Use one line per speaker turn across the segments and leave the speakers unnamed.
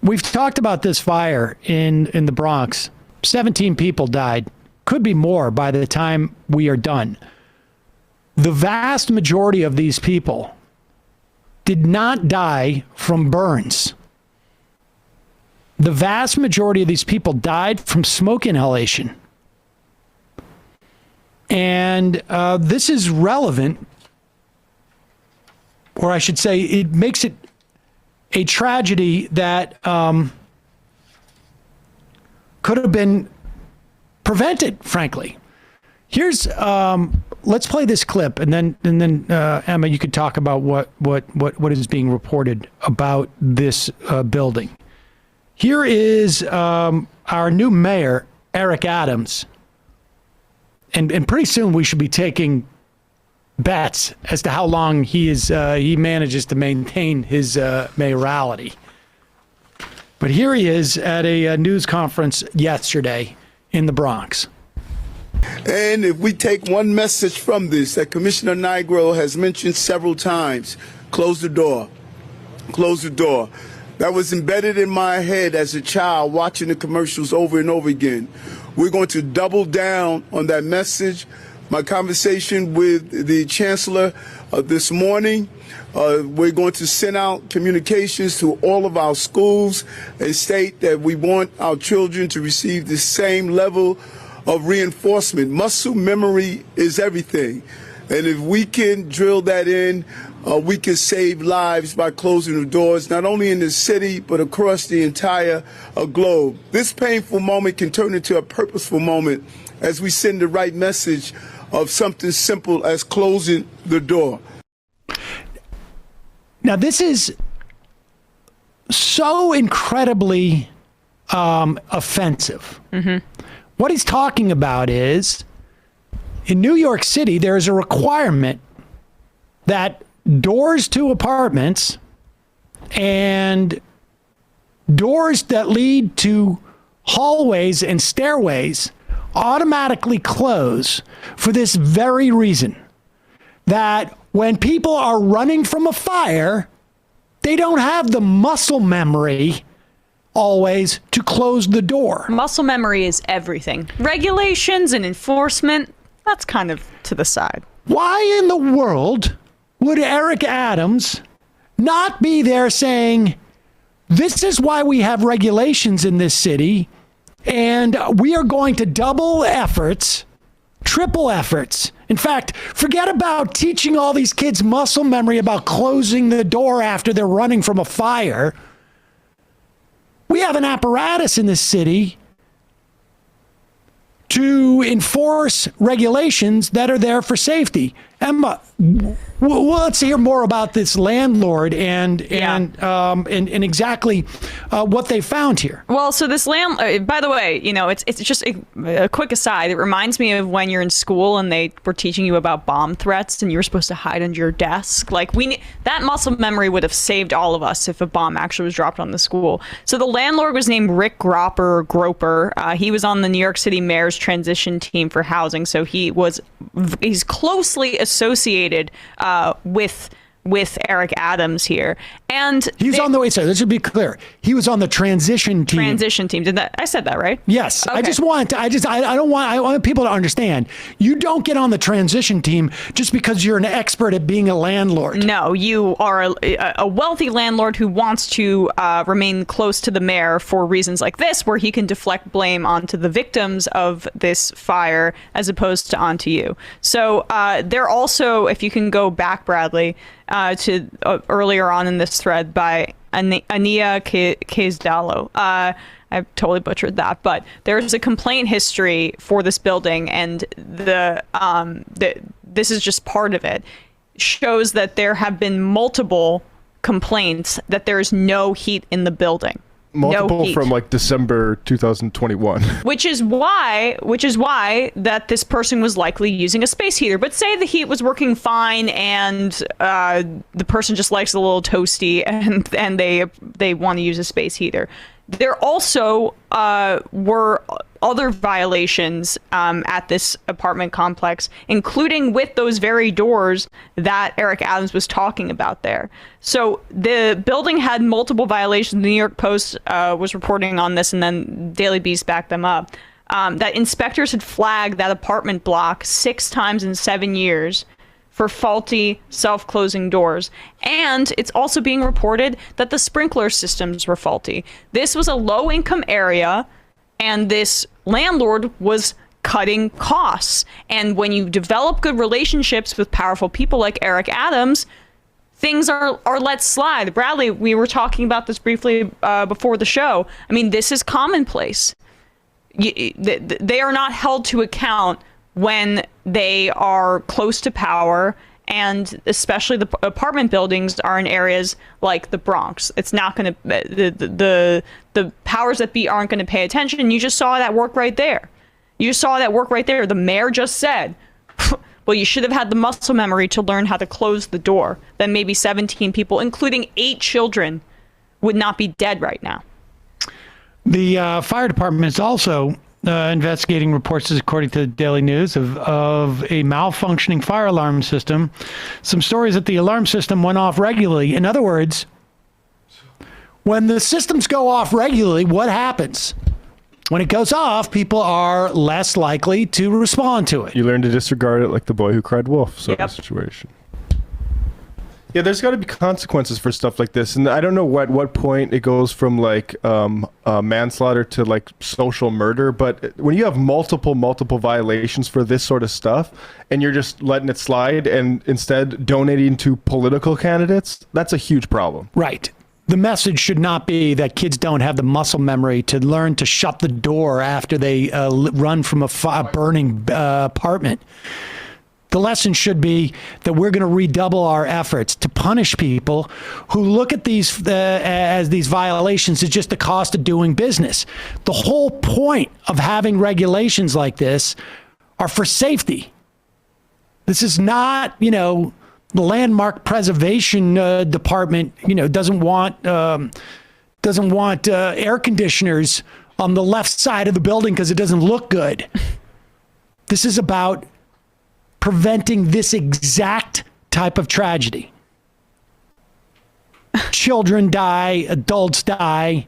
We've talked about this fire in the Bronx. 17 people died. Could be more by the time we are done. The vast majority of these people did not die from burns. The vast majority of these people died from smoke inhalation. And this is relevant, or I should say, it makes it a tragedy that could have been prevented, frankly. Here's let's play this clip, and then Emma, you could talk about what is being reported about this building. Here is our new mayor, Eric Adams, and pretty soon we should be taking bets as to how long he manages to maintain his mayoralty. But here he is at a news conference yesterday in the Bronx.
And if we take one message from this that Commissioner Nigro has mentioned several times, close the door. Close the door. That was embedded in my head as a child watching the commercials over and over again. We're going to double down on that message. My conversation with the chancellor this morning, we're going to send out communications to all of our schools and state that we want our children to receive the same level of reinforcement. Muscle memory is everything. And if we can drill that in, we can save lives by closing the doors, not only in the city, but across the entire globe. This painful moment can turn into a purposeful moment as we send the right message of something simple as closing the door.
Now, this is so incredibly offensive. Mm-hmm. What he's talking about is, in New York City, there is a requirement that doors to apartments and doors that lead to hallways and stairways automatically close for this very reason. That when people are running from a fire, they don't have the muscle memory always to close the door.
Muscle memory is everything. Regulations and enforcement, that's kind of to the side.
Why in the world would Eric Adams not be there saying, this is why we have regulations in this city, and we are going to double efforts, triple efforts. In fact, forget about teaching all these kids muscle memory about closing the door after they're running from a fire. We have an apparatus in this city to enforce regulations that are there for safety. Emma, let's hear more about this landlord and exactly what they found here.
Well, so this by the way, it's just a quick aside. It reminds me of when you're in school and they were teaching you about bomb threats and you were supposed to hide under your desk. Like that muscle memory would have saved all of us if a bomb actually was dropped on the school. So the landlord was named Rick Groper. He was on the New York City Mayor's transition team for housing. So he's closely associated with Eric Adams here, and
he's on the way. So this should be clear. He was on the transition team.
Transition team. I said that right?
Yes. Okay. I want people to understand. You don't get on the transition team just because you're an expert at being a landlord.
No, you are a wealthy landlord who wants to remain close to the mayor for reasons like this, where he can deflect blame onto the victims of this fire as opposed to onto you. So they're also, if you can go back, Bradley, to earlier on in this thread by Ania Kazdalo. I totally butchered that, but there's a complaint history for this building, and this is just part of it. Shows that there have been multiple complaints that there is no heat in the building.
Multiple from like December 2021.
Which is why that this person was likely using a space heater. But say the heat was working fine and the person just likes a little toasty and they want to use a space heater. There also were other violations at this apartment complex, including with those very doors that Eric Adams was talking about there. So the building had multiple violations. The New York Post was reporting on this, and then Daily Beast backed them up. That inspectors had flagged that apartment block 6 times in 7 years for faulty self-closing doors. And it's also being reported that the sprinkler systems were faulty. This was a low-income area, and this landlord was cutting costs. And when you develop good relationships with powerful people like Eric Adams, things are let slide. Bradley, we were talking about this briefly before the show. I mean, this is commonplace. They are not held to account when they are close to power, and especially the apartment buildings are in areas like the Bronx. It's not going to, the powers that be aren't going to pay attention. You just saw that work right there. The mayor just said, well, you should have had the muscle memory to learn how to close the door. Then maybe 17 people, including 8 children, would not be dead right now.
The fire department is also investigating reports, according to the Daily News, of a malfunctioning fire alarm system. Some stories that the alarm system went off regularly. In other words, when the systems go off regularly, what happens? When it goes off, people are less likely to respond to it.
You learn to disregard it like the boy who cried wolf sort of situation. Yeah, there's got to be consequences for stuff like this, and I don't know what point it goes from like manslaughter to like social murder. But when you have multiple violations for this sort of stuff, and you're just letting it slide, and instead donating to political candidates, that's a huge problem.
Right. The message should not be that kids don't have the muscle memory to learn to shut the door after they run from a burning apartment. The lesson should be that we're going to redouble our efforts to punish people who look at these as these violations as just the cost of doing business. The whole point of having regulations like this are for safety. This is not, the landmark preservation department, doesn't want air conditioners on the left side of the building because it doesn't look good. This is about preventing this exact type of tragedy. Children die, adults die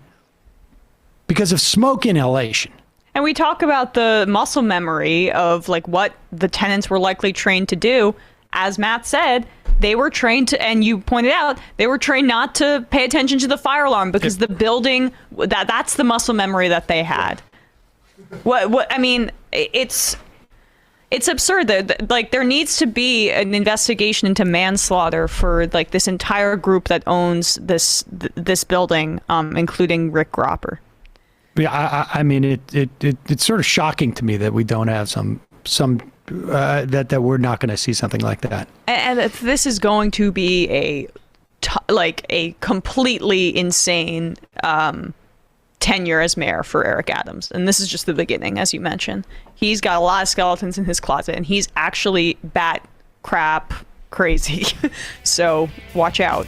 because of smoke inhalation.
And we talk about the muscle memory of like what the tenants were likely trained to do. As Matt said, they were trained to, and you pointed out, they were trained not to pay attention to the fire alarm because the building, that's the muscle memory that they had. I mean, it's absurd that like there needs to be an investigation into manslaughter for like this entire group that owns this building, including Rick Gropper.
Yeah, I mean it's sort of shocking to me that we don't have some that we're not going to see something like that.
And if this is going to be a completely insane tenure as mayor for Eric Adams. And this is just the beginning, as you mentioned. He's got a lot of skeletons in his closet, and he's actually bat crap crazy. So watch out.